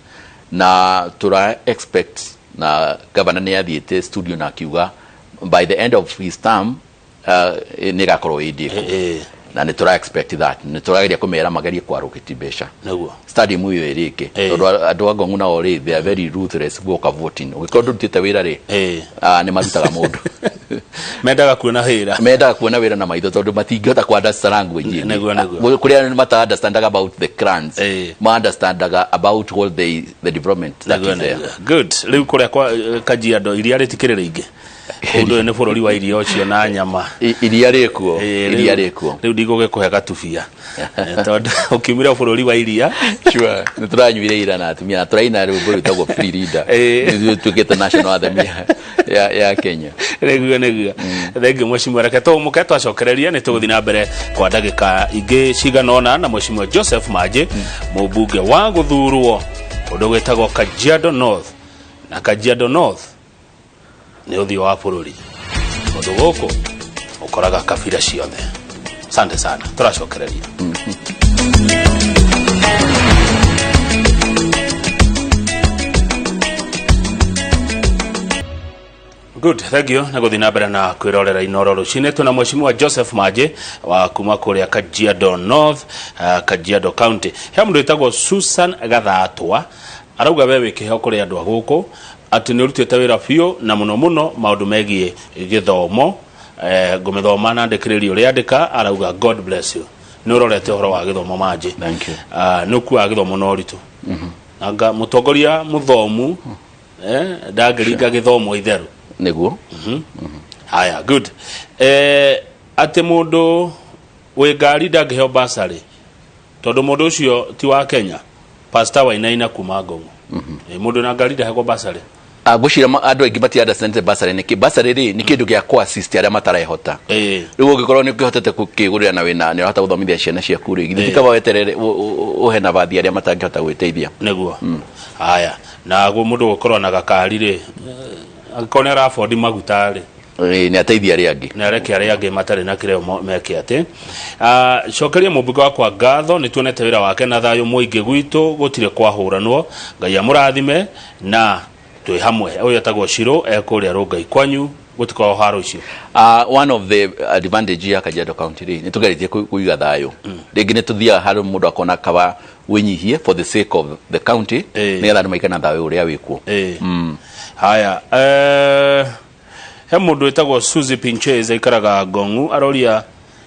Na tura expect na governor ni athiete studio na kiuga by the end of his term nigakoro idiko na nitura expect that nitura kumera magari kwa roketi besha naguo stadium iyo erike ando Ngong'u na ori they are very ruthless gwoka voting ugikorwo ndutite wira ri ni marutaga mundu mendaga kuona wira na maitho tondu matingihota ku understand language naguo kuria mata understand about the clans ma understand about all the development that is there. Good. Riu kuria kwa Kajiado iria ritikirire ingi undu ne bururi wa irio cio na nyama iria rikuo riu ndigũge kuhe gatubia tondu ukimira bururi wa iria sure nituranyuire ira na atumia turaina rwimbo rutagwo free leader nithu tukite national anthem ya Kenya neguo thengi mheshimiwa reke tumuke twacokereria ni tuguthi na mbere kwa ndagika ingi ciganona na mheshimiwa Joseph Manje mubunge wa guthurwo undu gwetagwo Kajiado North na Kajiado North ni uthio wa bururi undu guku ukoraga kabira ciothe. Asante sana, turacokereria. Good, thank you. Na guthina mbere na kwirorera inoro rucine tuna mheshimiwa Joseph Manje wa kuma kuria Kajiado North, Kajiado County. He mundu etagwo Susan Gathatwa arauga wewe kihe kuria andu aguku ati ni rutite wira biu na muno maundu megie githomo ngumithoma na ndikiririo ri andika arauga God bless you ni urorete horo wa githomo Manje. Thank you. Nuku wa githomo no ritu anga mutongoria muthomu ndagiriga githomo itheru neguo. Haya, good. Ati mundu we ngari ndangiheo basari tondu mundu ucio ti wa Kenya Pastor Wainaina kuma Ngong'u mundu na ngari ndahego basari gushira andu aingi bati understand basari ni basari ri ni kindu gya ku assist aria matarehota riu ungikorwo ni ukihotete kukigurira na wina ni urahota guthomithia ciana ciaku ri githikaba weterere uhe na bathi aria matangihota gwiteithia neguo. Haya, na go mundu gukorwo na gakari ri akone ra afford maguta ri ni ateithia aria angi na reke aria angi matari na kireo meke ati cokeria mubunge wakwa ngatho ni tuonete wira wake na thayo muingi gwitu gutire kwa huranwo ngai amurathime na twi hamwe uyu atagwo Shiro ekuria rungai kwanyu gutiko haro icio. One of the advantage ya Kajiado County ni tugeritie kuiga thayo ringi ni tuthia hari mundu akona kaba winyihie for the sake of the county ni getha andu maikana thayo uria wikuo. Haya, he mundu etagwo Suzy Pincheze ikaraga Ngong'u aroria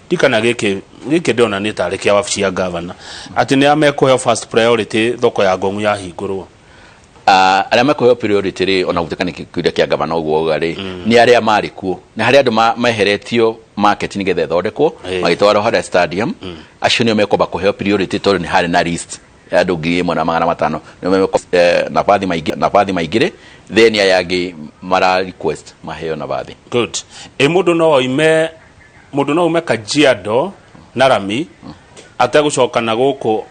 dikana giki ndona ni tari kia wabici ya governor ati ni amekuhe first priority thoko ya Ngong'u ya hingurwo. Aria mekuhe priority ri ona gutikana kiuria kia governor ogwo gari ni aria mari kuo ni hari andu maheretio market ni getha thondekwo magitwara hara stadium acio ni mekoba kuhe priority tondu ni hari na list andũ 1,500 nabathi maingire then ayangi mara request maheo nabathi. Good. Mundu no ume Kajiado na Rami atagucoka na guku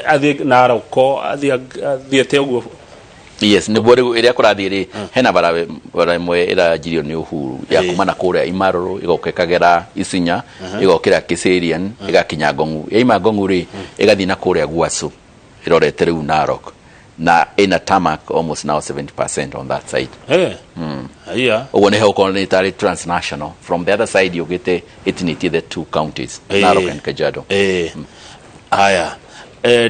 athi Naroko athiete uguo. Yes, ni bore iria kurathiri hena bara imwe irajirio ni Uhuru ya kumana kuria Imaroro igokekagera Isinya igokira Kiserian igakinya Ngongu ya Ngongu ri igathi na kuria Gwasu irorete riu Narok na ina tarmac almost now 70% on that side. Yeah. One how coordinatory transnational from the other side you get the two counties Narok and Kajiado. Aya.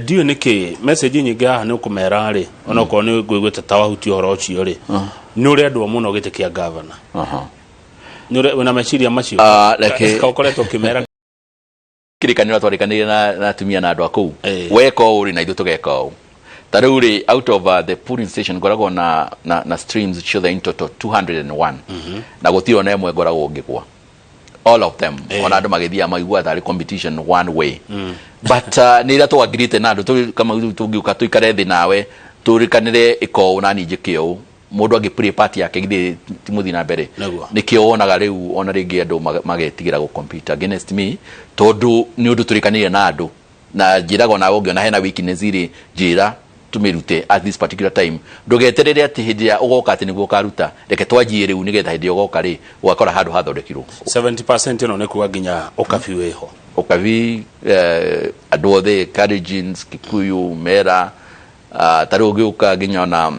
Dio niki message nyingi aha ni kumera ri ona ko ni gwigwete tawahuti horo cio ri nuri andu muno gitikia governor nuri una maciria macio like kokoreto kimera kirikanira twarikanire na tumia na andu aku weko uri na ithu tugeka u taruri out of the pooling station gorago na streams show the in total 201 na gutiro na emwe gorago ngikwa all of them ona andu magithia maigua thari competition one way but nira to agree na andu kama tugiuka tuikare thi nawe turikanire iko na ninjikio mundu agi pre party yake githi timuthi na mbere nikio onaga riu ona ringi andu magetigira go compete against me tondu ni undu turikanire na andu na njirago na ungi ona hena weakness iri njira tumirute at this particular time ndugeterere ati hindia ugoka ati niguo karuta reke twanjie riu nigetha hindia ugoka ri ugakora handu hathondekirwo 70% no nekuwa ginya okafi weho okavi andu othe Kalenjins Kikuyu Mera tari ugiuka ginya na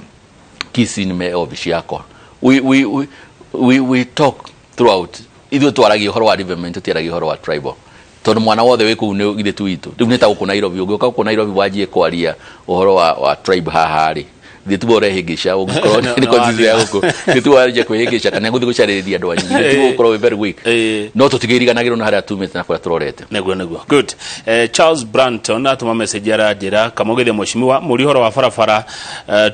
Kisii me office yakwa we talk throughout ithu twaragia horo wa development twaragia horo wa tribal tondu mwana wothe wiku ni githe tu itu riu nita guku Nairobi ugiuka ku Nairobi wajie kwaria uhoro wa tribe haha ri thitu ore higisha ugikorwo ni konzizi ya guku thitu warije kwihigisha kana guthi gucaririria andu anyi thitu ukorwo very weak no tutigiriganagirwo na haria tumite na kwa turorete neguo good. Charles Branton atuma message arajira kamogethia mheshimiwa muri horo wa farafara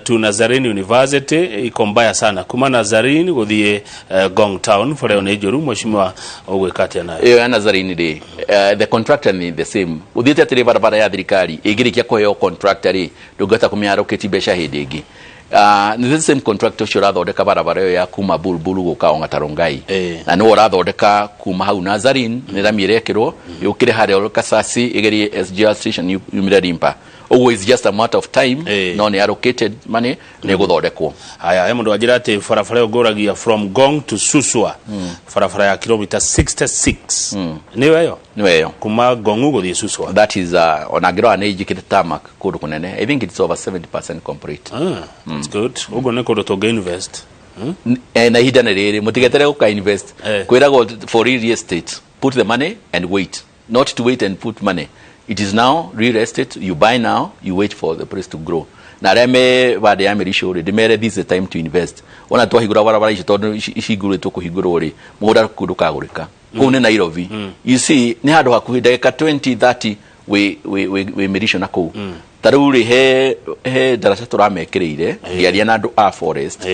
to Nazarene University iko mbaya sana kuma Nazarene guthie Gong Town for ne joru mheshimiwa ogwekatia nayo Nazarene ri the contractor ni the same uthiete atire barabara ya thirikari igirikia kuheo contractor ri ndungata kumiaroketi besha hindingi ni the same contractor should athondeka barabara yo ya kuma Bulbulu guka Ongatarongai na no rathondeka kuma hau Nazarene ni ramirekirwo yukire haria Kasasi igerie SGR station yumire Rimpa always just a matter of time no ni allocated money ni guthondekwo haya mundu ajira ati farafara yo goragia from Gong to Suswa farafara ya kilomita 66 niweyo kuma Gongu guthie Suswa that is onagiro anejikite tarmac kudu kunene I think it's over 70% complete. It's good ugo ne kudu to invest na hidana rere mutigetere uka invest kwirago for real estate put the money and wait not to wait and put money. It is now real estate. You buy now, you wait for the price to grow. Na reme bade ya merisho re demere this is the time to invest. Ona to higura barabara ici tondu ishigure to kuhiguro ri muda kuduka gurika. Kune Nairobi. You see ni hado hakuhi dakika 20 30 we merisho nako. Taruri he darasa turamekereire yaria na andu a forest.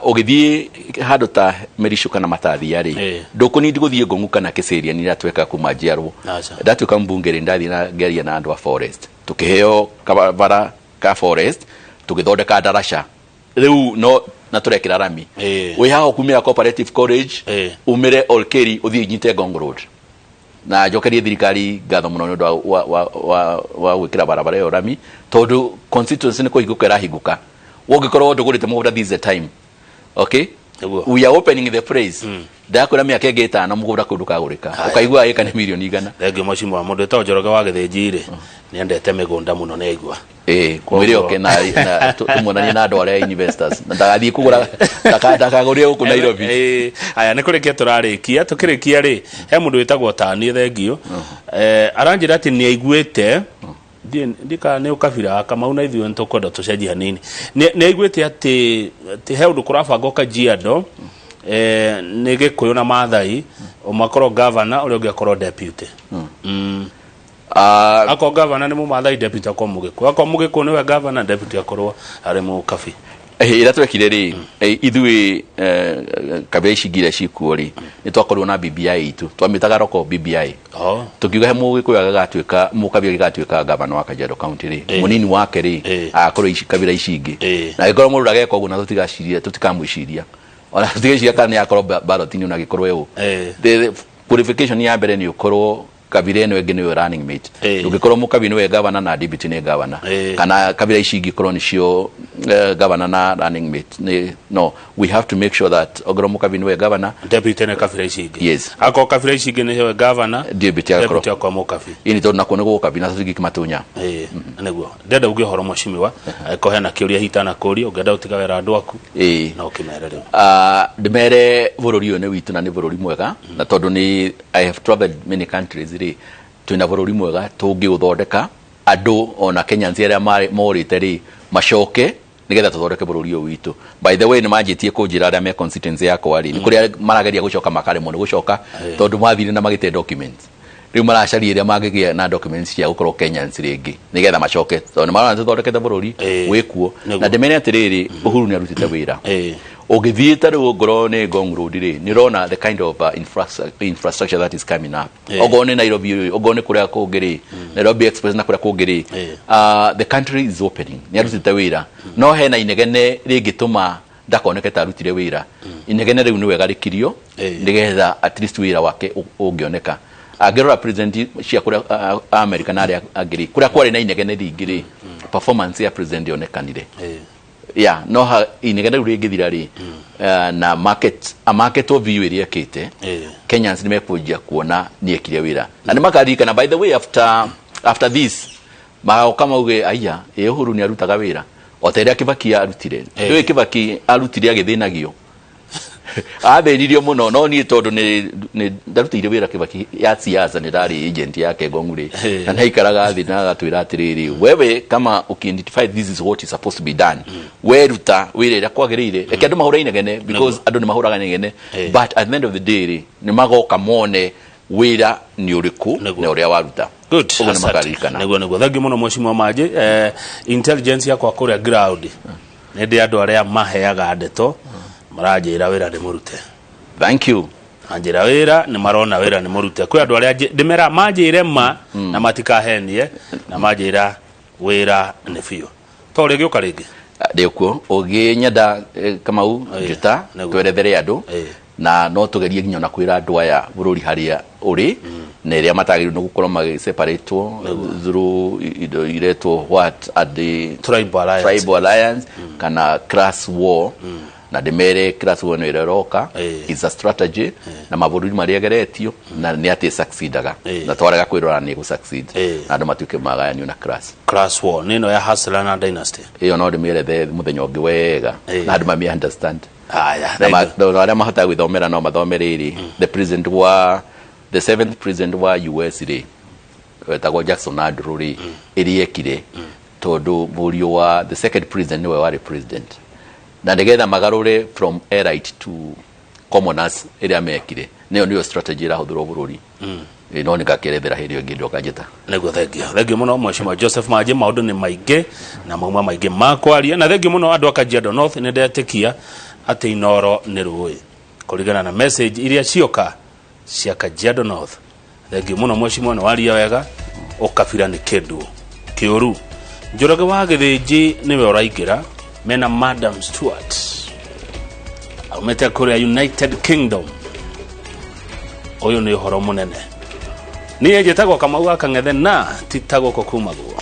Ogithie hado ta merisho kana matathi yari ndukuni ndiguthie Ngongu kana Kiseria ni ratweka kumajiarwo ndatuka mbungere ndathi na geria na andu a forest tukiheo kabara ka forest tukithondeka darasha riu no na turekira rami we haho kumira cooperative college umire Olkeri uthie nyite Ngong Road na jokerie thirikari gatho muno ndo wa gwikira barabara yo rami tondu constituency ni kuhiguka higuka wogikorwo ndugurite mugunda this the time okay we are opening the praise ndakora miaka ngeta na mugunda kunduka gurika ukaigua eka ni milioni igana thengio mheshimiwa mundu eta njoroge wa githinjire ni endete migunda muno ne igua kumire oke na tumonanie na andu aria investors ndagathie kugura ndakaguria uku Nairobi aya ni kurikia turarikia tukirikia ri he mundu wetagwo Tani thengio aranjira ati ni aiguite ndika ne ukabira kama una ithu ntokoda tucenjia nini ni aiguite ati he undu kurabanga Kajiado ni Gikuyu na Maathai umakoro governor uri ungiakorwo deputy ako governor ni mu Maathai deputy ako Mugikuyu ako Mugikuyu niwe governor deputy akorwo ari mu kafi ira twekire ri ithui kabira icigire cikuo ri ni twakorwo na BBI itu twamitaga roko BBI tukiuga he mugikuya gagatuika mukabira gagatuika gavana wa Kajiado county ri munini wake ri akorwo kabira icingi na gikoro murura geko guo na tutigaciria tutikamwiciria ona tutigeciria kana ni akorwo ballot ni una gikorwo eu the qualification ya mbere ni ukorwo kabira eno ege niwe running mate ugikorwo mukabi niwe governor na deputy ni governor kana kabira icingi korwo nicio governor na running mate no we have to make sure that ogoro mukabi niwe governor deputy ne kabira icingi yes ako kabira icingi niwe governor deputy akoro mukabi ini to nakone go kabina tugi kimatunya neguo ndenda ugi horo mwashimiwa ko hena kiuria hitana kuri ugenda utiga wera andu aku na ukimerere ndimere bururi one witu na ni bururi mwega na tondu ni I have traveled many countries ri twina bururi mwega tungi uthondeka andu ona Kenyans aria morite ri macoke nigetha tuthondeke bururi uyu witu by the way ni manjitie kunjira aria me constituency yakwa ri ni kuria marageria gucoka makaremo ni gucoka tondu mathire na magite documents riu maracari iria magigia na documents cia gukorwo Kenyans ringi nigetha macoke tondu marona tuthondekete bururi wikuo na ndimene atiriri Uhuru ni arutite wira ogithieta ru ngoro ni Ngong Road ri ni rona the kind of infrastructure that is coming up ogone Nairobi ogone kuria kungiri Nairobi Express na kuria kungiri the country is opening ni arutite wira no hena inegene ringituma ndakoneke tarutire wira inegene riu ni wega rikirio nigetha at least wira wake ungioneka agirora president cia kuria America na aria agiri kuria kwari na inegene ringiri performance ya president yonekanire yeah no ha inegene ringithira ri na market of view iria kite Kenyans ni mekujia kuona ni ekire wira na ni makarika na by the way after this ma kama uge aya Uhuru ni arutaga wira oteria Kibaki arutire ndio Kibaki arutire agithinagio atheririo muno no ni tondu ni ndarutire wira Kibaki ya siasa ni dari agent yake Ngongure na naikaraga thi na gatwira atiriri wewe kama ukiidentify this is what is supposed to be done we ruta wira ira kwagirire eke andu mahura inegene because andu ni mahuraga inegene but at the end of the day ni magoka mone wira ni uriku na uria waruta good nego thank you muno mwashimwa Manje intelligence yakwa kuria ground nende andu aria maheaga ndeto marajira wira ni murute thank you anjira wira ni marona wira ni murute kwi andu aria ndimera manjire ma na matikahenie na manjira wira ni fiyo to rigi ukarigi ndikuo uginyenda Kamau njuta twerethere andu na no tugerie nginya na kwira andu aya bururi haria uri na iria matagiru no gukorwo magi separate through ireto what at the tribal alliance kana class war na demere class war no ireroka is a strategy na mabururi maria geretio na ni ati succeedaga na twaraga kwirora ni gu succeed na andu matuke magayani na class war nino ya Hustler na Dynasty iyo no demere the muthenya ungi wega na andu mami understand na aria mahota gwithomera no mathomereri the 7th president wa US ri wetagwo Jackson Adruri iriekire tondu murio wa the second president we were president na nigetha magarure from elite to commoners iria mekire niyo strategy ra huthuro bururi no nikakerethera hirio ngindo kanjeta nego thank you muno mwashima Joseph Manje maundu ni maige na mauma maige makwaria na thank you muno andu Kajiado North ni ndetekia ati inoro ni ruwi kurigana na message iria cioka cia Kajiado North thank you muno mwashima na waria wega ukabira ni kindu kiuru njoroge wa githiji niwe uraigira mena Madam Stewart aumete kuria United Kingdom uyu ni horo munene ni ejetagwo Kamau akang'ethe na titagwo ko kumaguo